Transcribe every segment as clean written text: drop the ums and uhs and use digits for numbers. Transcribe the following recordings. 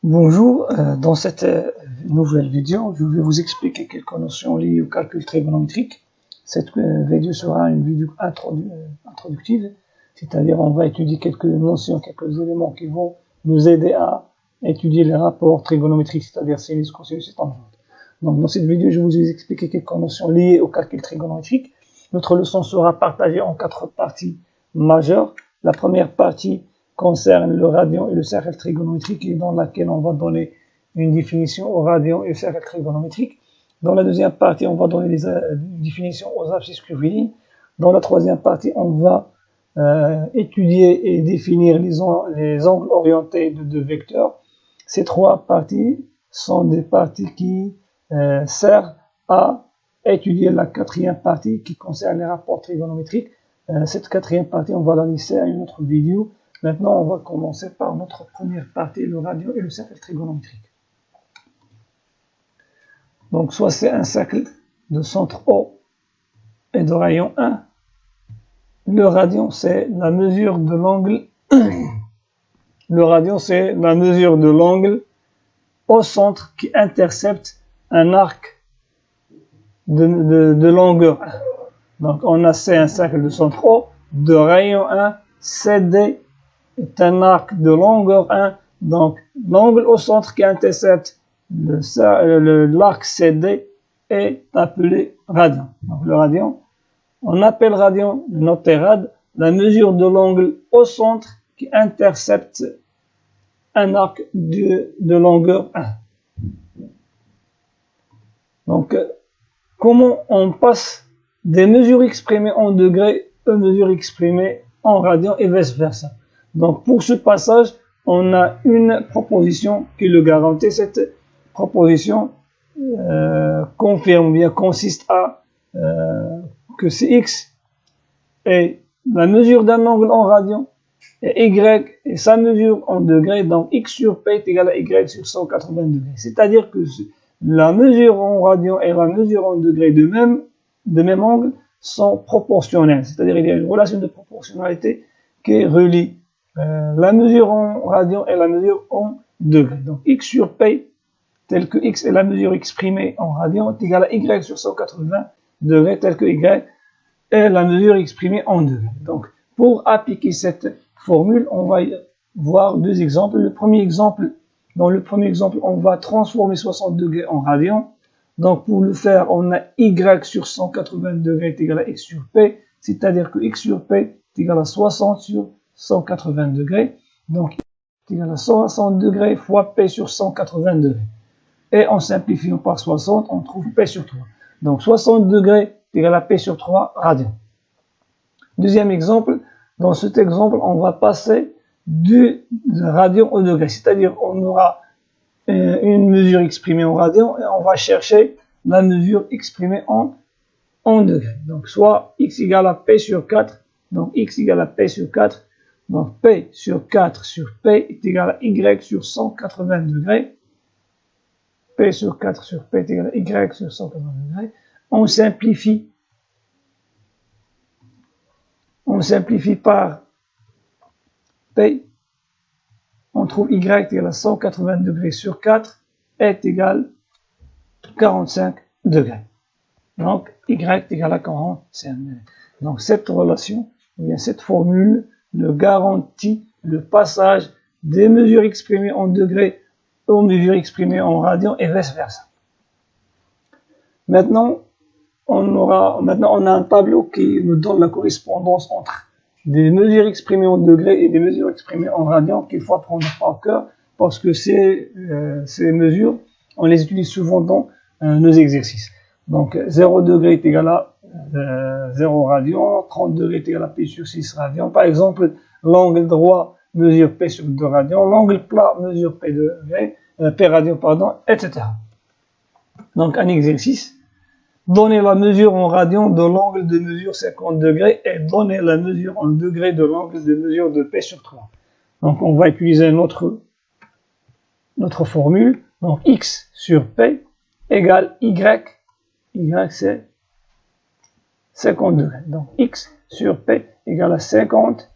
Bonjour, dans cette nouvelle vidéo, je vais vous expliquer quelques notions liées au calcul trigonométrique. Cette vidéo sera une vidéo introductive, c'est-à-dire on va étudier quelques notions, quelques éléments qui vont nous aider à étudier les rapports trigonométriques, c'est-à-dire sinus, cosinus et tangente. Donc dans cette vidéo, je vais vous expliquer quelques notions liées au calcul trigonométrique. Notre leçon sera partagée en 4 parties majeures. La première partie concerne le radian et le cercle trigonométrique et dans laquelle on va donner une définition au radian et au cercle trigonométrique. Dans la deuxième partie, on va donner des définitions aux abscisses curviligne. Dans la troisième partie, on va étudier et définir les angles orientés de deux vecteurs. Ces trois parties sont des parties qui servent à étudier la quatrième partie qui concerne les rapports trigonométriques. Cette quatrième partie, on va la laisser à une autre vidéo. Maintenant, on va commencer par notre première partie, le radian et le cercle trigonométrique. Donc, soit c'est un cercle de centre O et de rayon 1. Le radian, c'est la mesure de l'angle. Le radian, c'est la mesure de l'angle au centre qui intercepte un arc de longueur 1. Donc, on a c'est un cercle de centre O, de rayon 1, CD est un arc de longueur 1. Donc, l'angle au centre qui intercepte l'arc CD est appelé radian. Donc, le radian, on appelle radian, noté rad, la mesure de l'angle au centre qui intercepte un arc de longueur 1. Donc, comment on passe des mesures exprimées en degrés aux mesures exprimées en radian et vice-versa. Donc, pour ce passage, on a une proposition qui le garantit. Cette proposition confirme bien, consiste à que Cx est la mesure d'un angle en radian et y est sa mesure en degrés. Donc, x sur p est égal à y sur 180 degrés. C'est-à-dire que la mesure en radian et la mesure en degrés de même angle sont proportionnelles. C'est-à-dire qu'il y a une relation de proportionnalité qui relie la mesure en radian et la mesure en degrés. Donc x sur p, tel que x est la mesure exprimée en radian, est égal à y sur 180 degrés, tel que y est la mesure exprimée en degrés. Donc pour appliquer cette formule, on va voir deux exemples. Dans le premier exemple, on va transformer 60 degrés en radian. Donc, pour le faire, on a y sur 180 degrés est égal à x sur p, c'est-à-dire que x sur p est égal à 60 sur 180 degrés. Donc, est égal à 160 degrés fois p sur 180 degrés. Et en simplifiant par 60, on trouve p sur 3. Donc, 60 degrés est égal à p sur 3 radian. Deuxième exemple, dans cet exemple, on va passer du radian au degré, c'est-à-dire on aura une mesure exprimée en radian et on va chercher la mesure exprimée en degrés. Donc, soit x égale à p sur 4, donc x égale à p sur 4, donc p sur 4 sur p est égal à y sur 180 degrés. P sur 4 sur p est égal à y sur 180 degrés. On simplifie par p. On trouve y est égal à 180 degrés sur 4 est égal à 45 degrés. Donc, y est égal à 45 degrés. Donc, cette relation, ou bien cette formule, nous garantit le passage des mesures exprimées en degrés aux mesures exprimées en radian et vice-versa. Maintenant, on a un tableau qui nous donne la correspondance entre des mesures exprimées en degrés et des mesures exprimées en radian qu'il faut apprendre par cœur parce que ces mesures, on les utilise souvent dans nos exercices. Donc 0 degré est égal à 0 radian, 30 degrés est égal à p sur 6 radian. Par exemple, l'angle droit mesure p sur 2 radian, l'angle plat mesure p radian, etc. Donc un exercice. Donnez la mesure en radian de l'angle de mesure 50 degrés et donnez la mesure en degrés de l'angle de mesure de p sur 3. Donc on va utiliser notre formule. Donc x sur p égale y c'est 50 degrés. Donc x sur p égale à 50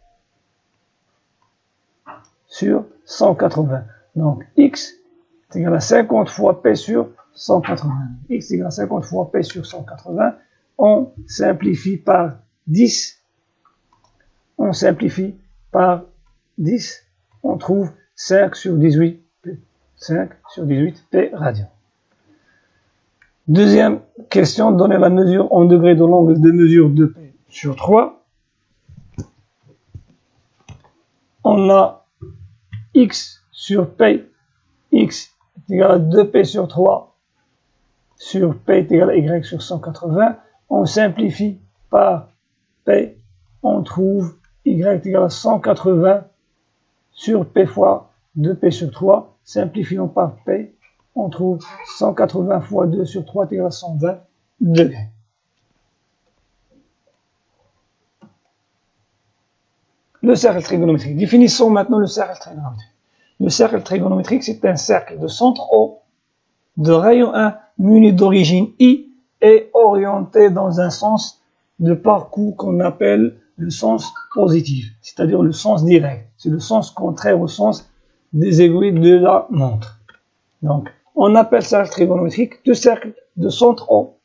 sur 180. Donc, x est égal à 50 fois p sur 180. X est égal à 50 fois p sur 180. On simplifie par 10. On simplifie par 10. On trouve 5 sur 18 p. 5 sur 18 p radians. Deuxième question, donner la mesure en degrés de l'angle de mesure de p sur 3. On a x sur p, x est égal à 2p sur 3 sur p est égal à y sur 180. On simplifie par p, on trouve y est égal à 180 sur p fois 2p sur 3. Simplifions par p, on trouve 180 fois 2 sur 3 est égal à 120 degrés. Le cercle trigonométrique. Définissons maintenant le cercle trigonométrique. Le cercle trigonométrique, c'est un cercle de centre O, de rayon 1, muni d'origine I et orienté dans un sens de parcours qu'on appelle le sens positif, c'est-à-dire le sens direct. C'est le sens contraire au sens des aiguilles de la montre. Donc, on appelle cercle trigonométrique deux cercles de centre O,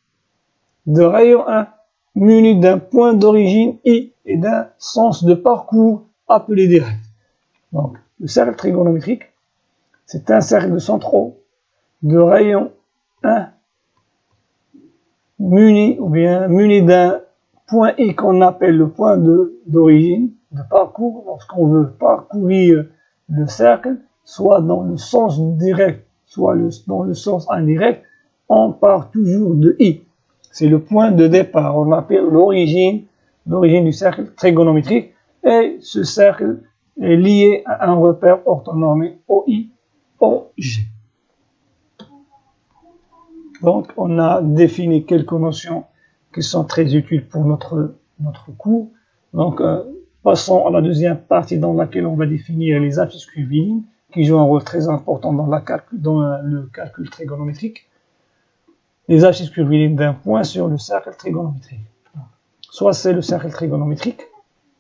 de rayon 1, muni d'un point d'origine I et d'un sens de parcours appelé direct. Donc, le cercle trigonométrique, c'est un cercle de centre O, de rayon 1, muni d'un point I qu'on appelle le point d'origine, de parcours, lorsqu'on veut parcourir le cercle, soit dans le sens direct, soit dans le sens indirect, on part toujours de I. C'est le point de départ, on appelle l'origine du cercle trigonométrique, et ce cercle est lié à un repère orthonormé OI, OG. Donc, on a défini quelques notions qui sont très utiles pour notre cours. Donc, passons à la deuxième partie dans laquelle on va définir les abscisses curviligne, qui jouent un rôle très important dans le calcul trigonométrique. Les abscisses curvilignes d'un point sur le cercle trigonométrique. Soit c'est le cercle trigonométrique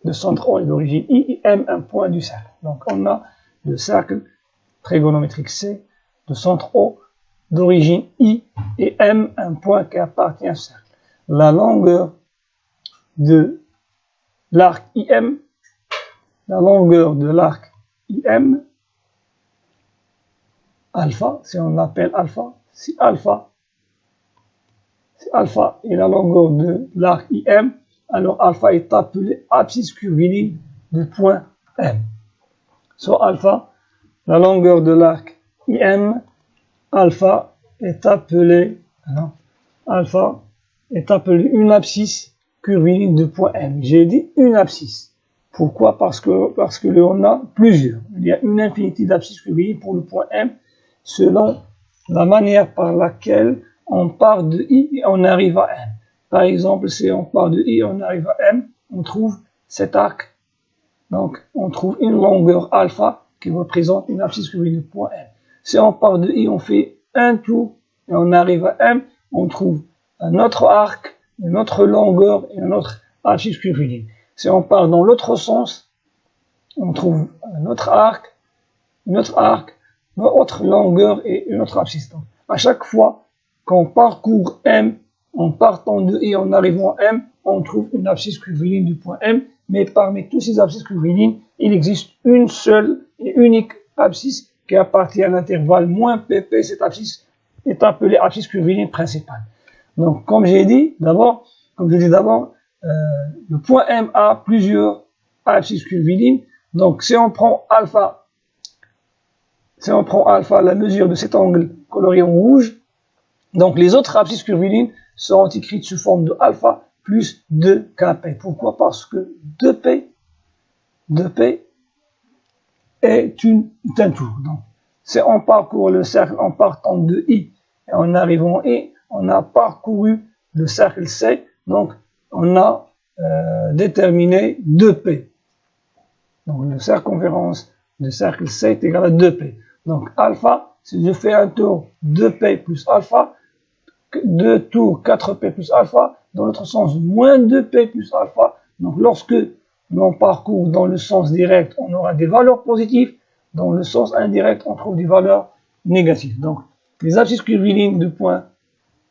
de centre O et d'origine I, M, un point du cercle. Donc, on a le cercle trigonométrique C de centre O, d'origine I et M, un point qui appartient au cercle. La longueur de l'arc IM, alpha, si on l'appelle alpha, si alpha est la longueur de l'arc IM, alors alpha est appelé abscisse curviligne du point M. Soit alpha, la longueur de l'arc IM, alpha est appelé une abscisse curviligne du point M. J'ai dit une abscisse. Pourquoi? Parce que l'on a plusieurs. Il y a une infinité d'abscisses curvilignes pour le point M selon la manière par laquelle on part de I et on arrive à M. Par exemple, si on part de I et on arrive à M, on trouve cet arc. Donc, on trouve une longueur alpha qui représente une abscisse curviligne du point M. Si on part de I, on fait un tour et on arrive à M, on trouve un autre arc, une autre longueur et un autre abscisse curviligne. Si on part dans l'autre sens, on trouve un autre arc, une autre longueur et une autre abscisse. Donc, à chaque fois qu'on parcourt M, en partant de I en arrivant à M, on trouve une abscisse curviligne du point M, mais parmi tous ces abscisses curvilignes, il existe une seule et unique abscisse qui appartient à l'intervalle moins pp. Cette abscisse est appelée abscisse curviligne principale. Donc, comme j'ai dit d'abord, le point M a plusieurs abscisses curvilignes. Donc, si on prend alpha, la mesure de cet angle coloré en rouge, donc les autres abscisses curvilignes seront écrites sous forme de alpha plus 2kp. Pourquoi? Parce que 2p est un tour. Donc, si on parcourt le cercle en partant de I et en arrivant à I, on a parcouru le cercle C, donc on a déterminé 2p. Donc, la circonférence du cercle C est égale à 2p. Donc, alpha, si je fais un tour 2p plus alpha, 2 tours 4p plus alpha, dans l'autre sens, moins 2p plus alpha. Donc, lorsque l'on parcourt dans le sens direct, on aura des valeurs positives. dans le sens indirect, on trouve des valeurs négatives. Donc, les abscisses curvilignes de point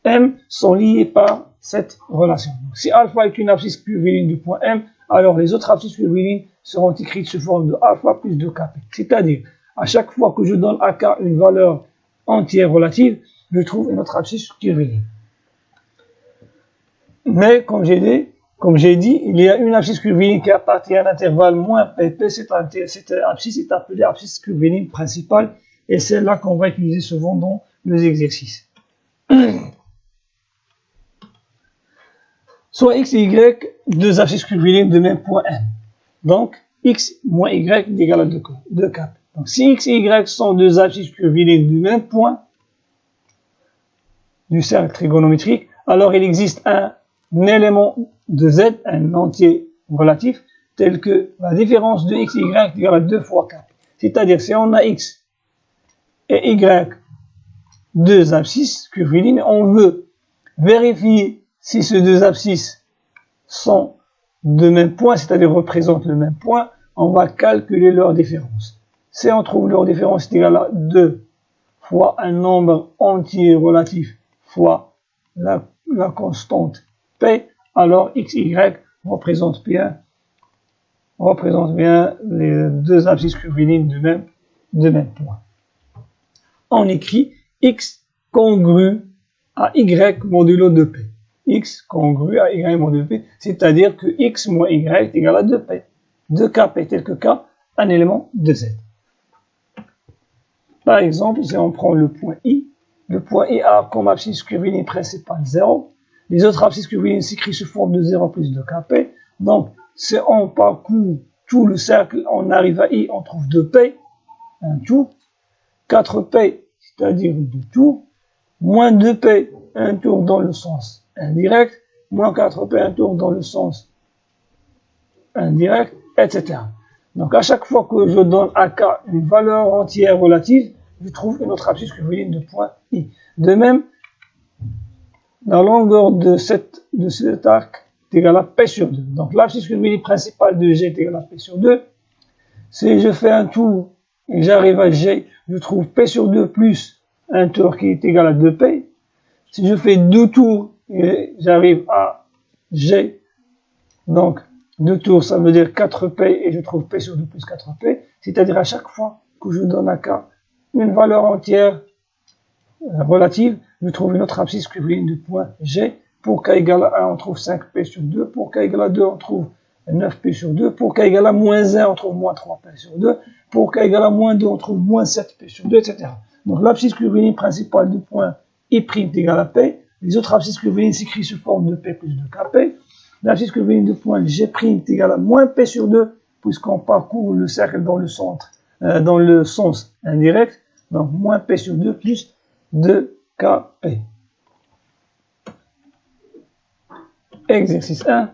M sont liées par cette relation. Donc, si alpha est une abscisse curviligne du point M, alors les autres abscisses curvilignes seront écrites sous forme de alpha plus 2kp. C'est-à-dire, à chaque fois que je donne à k une valeur entière relative, je trouve une autre abscisse curviligne. Mais, comme j'ai dit, il y a une abscisse curviligne qui appartient à l'intervalle moins pp. Cette abscisse est appelée abscisse curviligne principale, et c'est là qu'on va utiliser souvent dans les exercices. Soit x et y, deux abscisses curvilignes de même point M. Donc, x moins y est égal à 2k. Donc, si x et y sont deux abscisses curvilignes du même point du cercle trigonométrique, alors il existe un élément de z, un entier relatif, tel que la différence de x et y est égale à 2 fois k. C'est-à-dire, si on a x et y, deux abscisses curvilignes, on veut vérifier si ces deux abscisses sont de même point, c'est-à-dire représentent le même point, on va calculer leur différence. Si on trouve leur différence est égale à 2 fois un nombre entier relatif fois la constante P, alors x et y représentent bien les deux abscisses curvilignes de même point. On écrit x congru à y modulo de P. X congru à y modulo de P, c'est-à-dire que x moins y est égal à 2P. 2kp tel que k, un élément de z. Par exemple, si on prend le point I a comme abscisse curviligne principale 0. Les autres abscisses curvilignes s'écrivent sous forme de 0 plus 2kp. Donc, si on parcourt tout le cercle, on arrive à I, on trouve 2p, un tout, 4p, c'est-à-dire 2 tours, moins 2p, un tour dans le sens indirect, moins 4p, un tour dans le sens indirect, etc. Donc, à chaque fois que je donne à k une valeur entière relative, je trouve une autre abscisse curviligne de point I. De même, la longueur de cet arc est égale à P sur 2. Donc, l'abscisse curviligne principale de G est égale à P sur 2. Si je fais un tour et j'arrive à G, je trouve P sur 2 plus un tour qui est égal à 2P. Si je fais deux tours et j'arrive à G, donc 2 tours, ça veut dire 4P et je trouve P sur 2 plus 4P. C'est-à-dire à chaque fois que je donne à K une valeur entière relative, je trouve une autre abscisse curviligne du point G. Pour k égale à 1, on trouve 5p sur 2. Pour k égale à 2, on trouve 9p sur 2. Pour k égale à moins 1, on trouve moins 3p sur 2. Pour k égale à moins 2, on trouve moins 7p sur 2, etc. Donc l'abscisse curviligne principale du point I' est égale à p. Les autres abscisses curvilignes s'écrivent sous forme de p plus 2kp. L'abscisse curviligne du point G' est égale à moins p sur 2, puisqu'on parcourt le cercle dans le sens indirect. Donc moins p sur 2 plus 2kp. Exercice 1.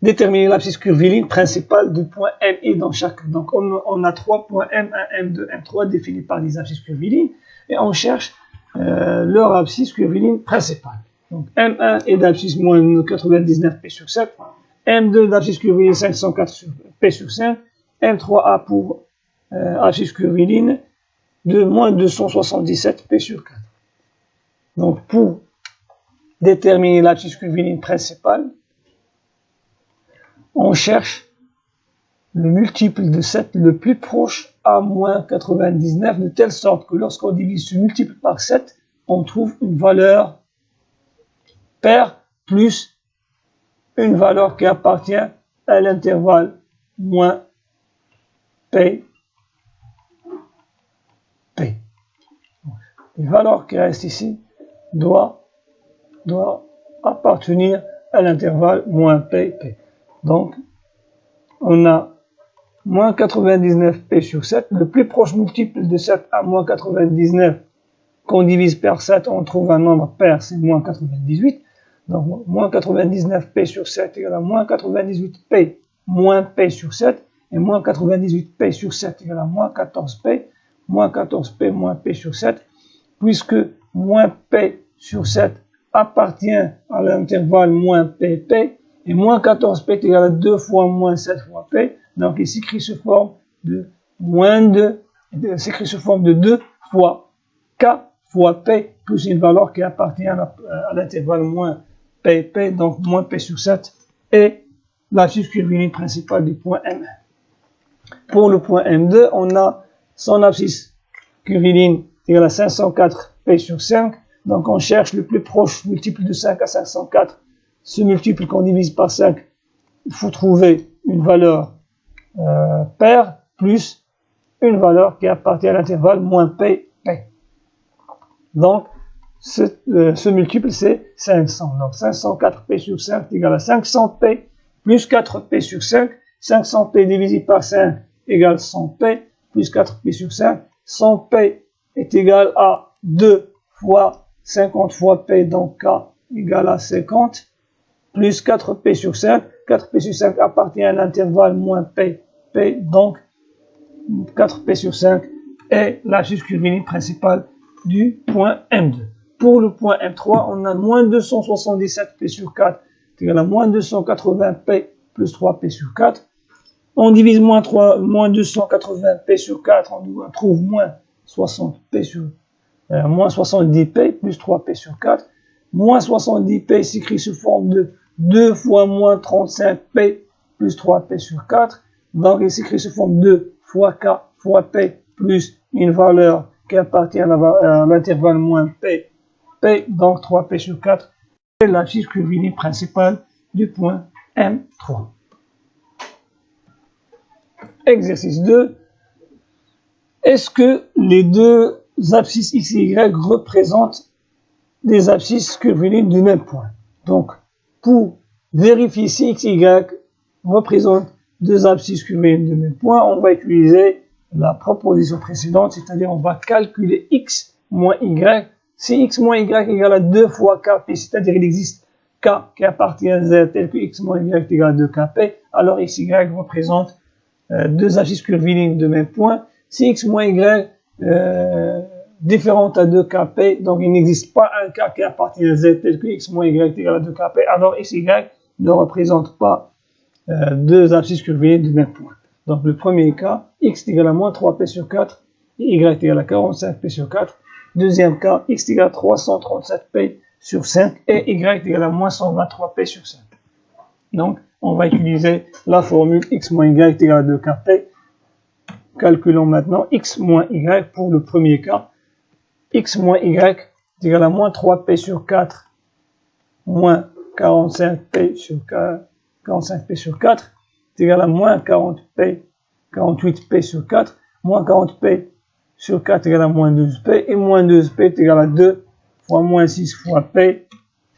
Déterminer l'abscisse curviligne principale du point MI dans chaque. Donc on a 3 points M1, M2, M3 définis par des abscisses curvilignes et on cherche leur abscisse curviligne principale. Donc M1 est d'abscisse moins 99p sur 7, M2 d'abscisse curviligne 504p sur 5, M3A pour abscisse curviligne de moins 277p sur 4. Donc pour déterminer l'abscisse curviligne principale, on cherche le multiple de 7 le plus proche à moins 99, de telle sorte que lorsqu'on divise ce multiple par 7, on trouve une valeur paire plus une valeur qui appartient à l'intervalle moins P. Les valeurs qui restent ici doivent appartenir à l'intervalle moins P. Donc, on a moins 99p sur 7. Le plus proche multiple de 7 à moins 99, qu'on divise par 7, on trouve un nombre pair, c'est moins 98. Donc, moins 99p sur 7 égale à moins 98p moins p sur 7. Et moins 98p sur 7 égale à moins 14p. Moins 14p moins p sur 7. Puisque moins p sur 7 appartient à l'intervalle moins pp, et moins 14p est égal à 2 fois moins 7 fois p, donc il s'écrit sous forme de moins 2 s'écrit sous forme de 2 fois K fois P plus une valeur qui appartient à l'intervalle moins P, donc moins P sur 7, et l'abscisse curviligne principale du point M1. Pour le point M2, on a son abscisse curviligne égale à 504 P sur 5, donc on cherche le plus proche multiple de 5 à 504. Ce multiple qu'on divise par 5, il faut trouver une valeur paire plus une valeur qui appartient à l'intervalle moins P. Donc, ce multiple, c'est 500. Donc, 504P sur 5 est égal à 500P plus 4P sur 5. 500P divisé par 5 égale 100P plus 4P sur 5. 100P est égal à 2 fois 50 fois P, donc K égale à 50, plus 4P sur 5. 4P sur 5 appartient à l'intervalle moins P, donc 4P sur 5 est l'abscisse curviligne principale du point M2. Pour le point M3, on a moins 277P sur 4 est égal à moins 280P plus 3P sur 4. On divise moins 280P sur 4, on trouve moins 60P sur moins 70P plus 3P sur 4. Moins 70P s'écrit sous forme de 2 fois moins 35P plus 3P sur 4. Donc il s'écrit sous forme de 2 fois K fois P plus une valeur qui appartient à l'intervalle moins P, donc 3P sur 4, c'est l'abscisse curviligne principale du point M3. Exercice 2. Est-ce que les deux abscisses x et y représentent des abscisses curvilignes du même point? Donc, pour vérifier si x et y représentent deux abscisses curvilignes du même point, on va utiliser la proposition précédente, c'est-à-dire on va calculer x moins y. Si x moins y égale à 2 fois kp, c'est-à-dire il existe k qui appartient à z tel que x moins y est égal à 2 kp, alors x et y représentent deux abscisses curvilignes de même point. Si x moins y différente à 2 kp, donc il n'existe pas un k qui appartient à z tel que x moins y est égal à 2 kp, alors x et y ne représentent pas deux abscisses curvilignes du même point. Donc le premier cas, x est égal à moins 3p sur 4, et y est égal à 45p sur 4. Deuxième cas, x est égal à 337p sur 5, et y est égal à moins 123p sur 5. Donc, on va utiliser la formule x moins y est égal à 2kp. Calculons maintenant x moins y pour le premier cas. X moins y est égal à moins 3p sur 4, moins 45p sur 4, est égal à moins 48p sur 4, moins 40p sur 4 est égal à moins 12p, et moins 12p est égal à 2 fois moins 6 fois p,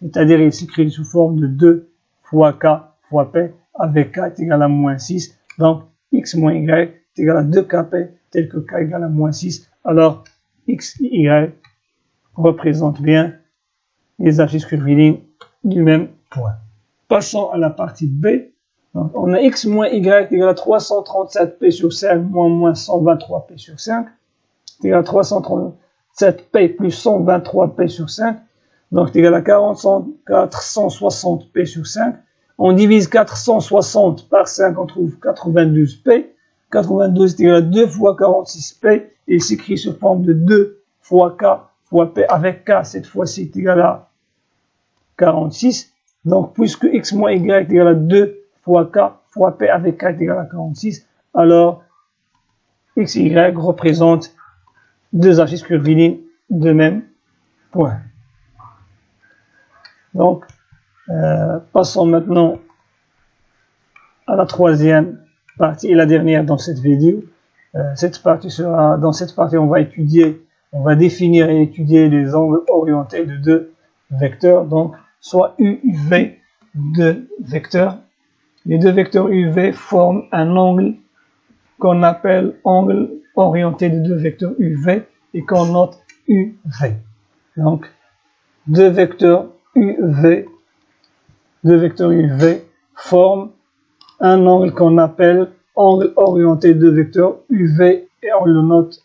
c'est-à-dire il s'écrit sous forme de 2 fois k fois p, avec k est égal à moins 6, donc x moins y est égal à 2kp, tel que k est égal à moins 6, alors x et y représentent bien les abscisses curvilignes du même point. Passons à la partie B. Donc, on a x moins y est égal à 337p sur 5 moins 123p sur 5. C'est égal à 337p plus 123p sur 5. Donc, c'est égal à 460p sur 5. On divise 460 par 5, on trouve 92p. 92 est égal à 2 fois 46p. Et il s'écrit sous forme de 2 fois k fois p, avec k cette fois-ci est égal à 46. Donc, puisque x moins y est égal à 2 fois k fois p avec k est égal à 46, alors x et y représentent deux abscisses curvilignes de même point. Donc, passons maintenant à la troisième partie et la dernière dans cette vidéo. Dans cette partie, on va définir et étudier les angles orientés de deux vecteurs, donc soit u, v, deux vecteurs. Les deux vecteurs UV forment un angle qu'on appelle angle orienté de deux vecteurs UV et qu'on note UV. Donc, deux vecteurs UV forment un angle qu'on appelle angle orienté de deux vecteurs UV et on le note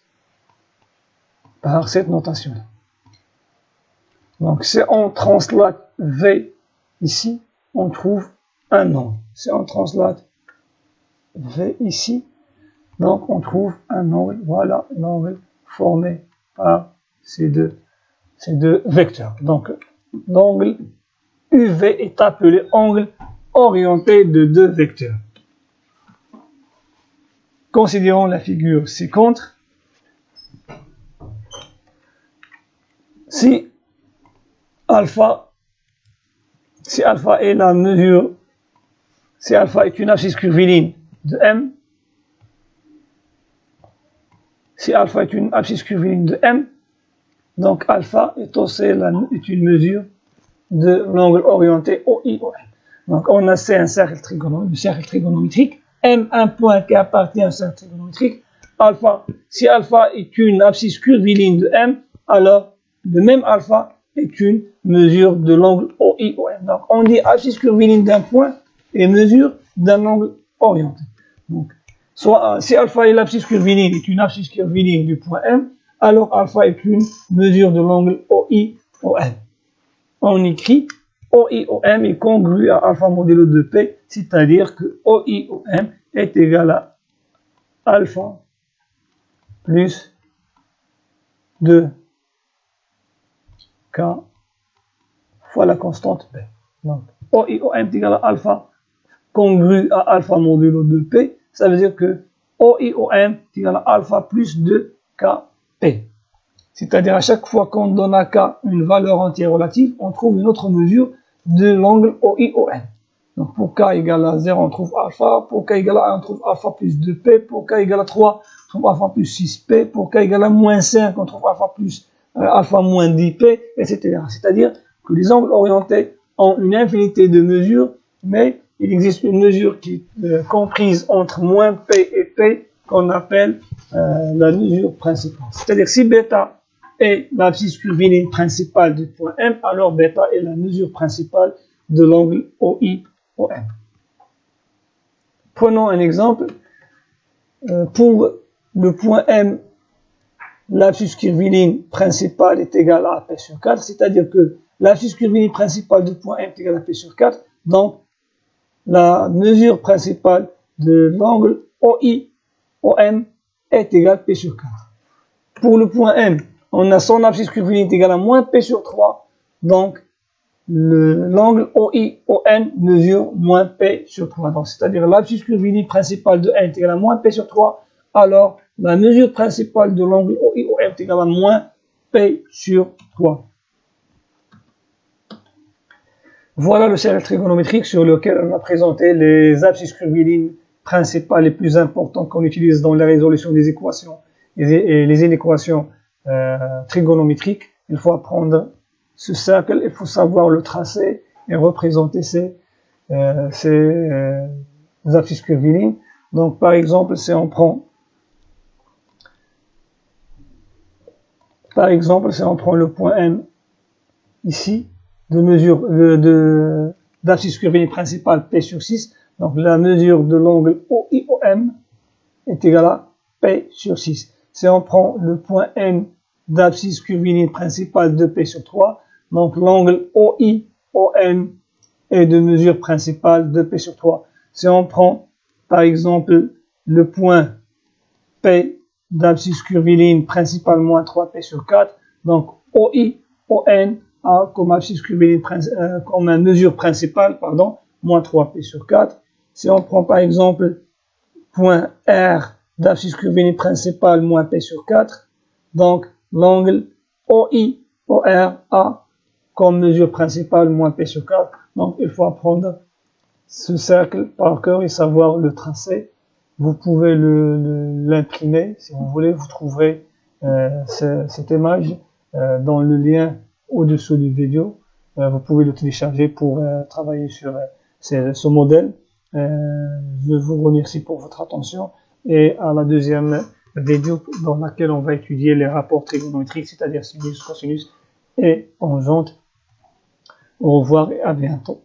par cette notation. Donc, si on translate V ici, on trouve un angle. Si on translate V ici, Donc on trouve un angle, voilà l'angle formé par ces deux vecteurs. Donc l'angle UV est appelé angle orienté de deux vecteurs. Considérons la figure ci-contre. Si alpha est la mesure, si alpha est une abscisse curviligne de M, si alpha est une abscisse curviligne de M, donc alpha est aussi une mesure de l'angle orienté OI-OM. Donc on a C, un cercle trigonométrique, M, un point qui appartient à un cercle trigonométrique, alpha. Si alpha est une abscisse curviligne de M, alors le même alpha est une mesure de l'angle OI-OM. Donc on dit abscisse curviligne d'un point et mesure d'un angle orienté. Donc soit si alpha est l'abscisse curviligne est une abscisse curviligne du point M, alors alpha est une mesure de l'angle OI-OM. On écrit OI-OM est congru à alpha modulo de P, c'est-à-dire que OI-OM est égal à alpha plus 2K fois la constante P. Donc OI-OM est égal à alpha congru à alpha modulo de P, ça veut dire que OI-OM est égal à alpha plus 2KP. C'est-à-dire à chaque fois qu'on donne à K une valeur entière relative, on trouve une autre mesure de l'angle OI-OM. Donc pour K égale à 0, on trouve alpha. Pour K égale à 1, on trouve alpha plus 2P. Pour K égale à 3, on trouve alpha plus 6P. Pour K égale à moins 5, on trouve alpha plus alpha moins 10P, etc. C'est-à-dire que les angles orientés ont une infinité de mesures, mais il existe une mesure qui est comprise entre moins P et P qu'on appelle la mesure principale. C'est-à-dire si bêta est l'abscisse curviligne principale du point M, alors bêta est la mesure principale de l'angle OI-OM. Prenons un exemple. Pour le point M, l'abscisse curviligne principale est égale à P sur 4, c'est-à-dire que l'abscisse curviligne principale du point M est égale à P sur 4, donc la mesure principale de l'angle OI-OM est égale à P sur 4. Pour le point M, on a son abscisse curviligne égale à moins P sur 3, donc l'angle OI-ON mesure moins P sur 3. Donc c'est-à-dire l'abscisse curviligne principale de N est égale à moins P sur 3, alors la mesure principale de l'angle OI-OM est égale à moins P sur 3. Voilà le cercle trigonométrique sur lequel on a présenté les abscisses curvilignes principales les plus importantes qu'on utilise dans la résolution des équations et les inéquations trigonométriques. Il faut apprendre ce cercle, il faut savoir le tracer et représenter ces abscisses curvilignes. Donc par exemple, si on prend le point M ici, de mesure d'abscisse curviligne principale P sur 6, donc la mesure de l'angle OI-OM est égale à P sur 6. Si on prend le point M d'abscisse curviligne principale de P sur 3, donc l'angle OI-OM est de mesure principale de P sur 3. Si on prend par exemple le point P d'abscisse curviligne principale moins 3P sur 4, donc OI-ON a comme abscisse curviligne comme mesure principale, moins 3P sur 4. Si on prend par exemple point R d'abscisse curviligne principale moins P sur 4, donc l'angle OI-OR a comme mesure principale moins P sur 4. Donc il faut apprendre ce cercle par cœur et savoir le tracer. Vous pouvez l'imprimer si vous voulez, vous trouverez cette image dans le lien au-dessous du vidéo. Vous pouvez le télécharger pour travailler sur ce modèle. Je vous remercie pour votre attention et à la deuxième vidéo dans laquelle on va étudier les rapports trigonométriques, c'est-à-dire sinus, cosinus et tangente. Au revoir et à bientôt.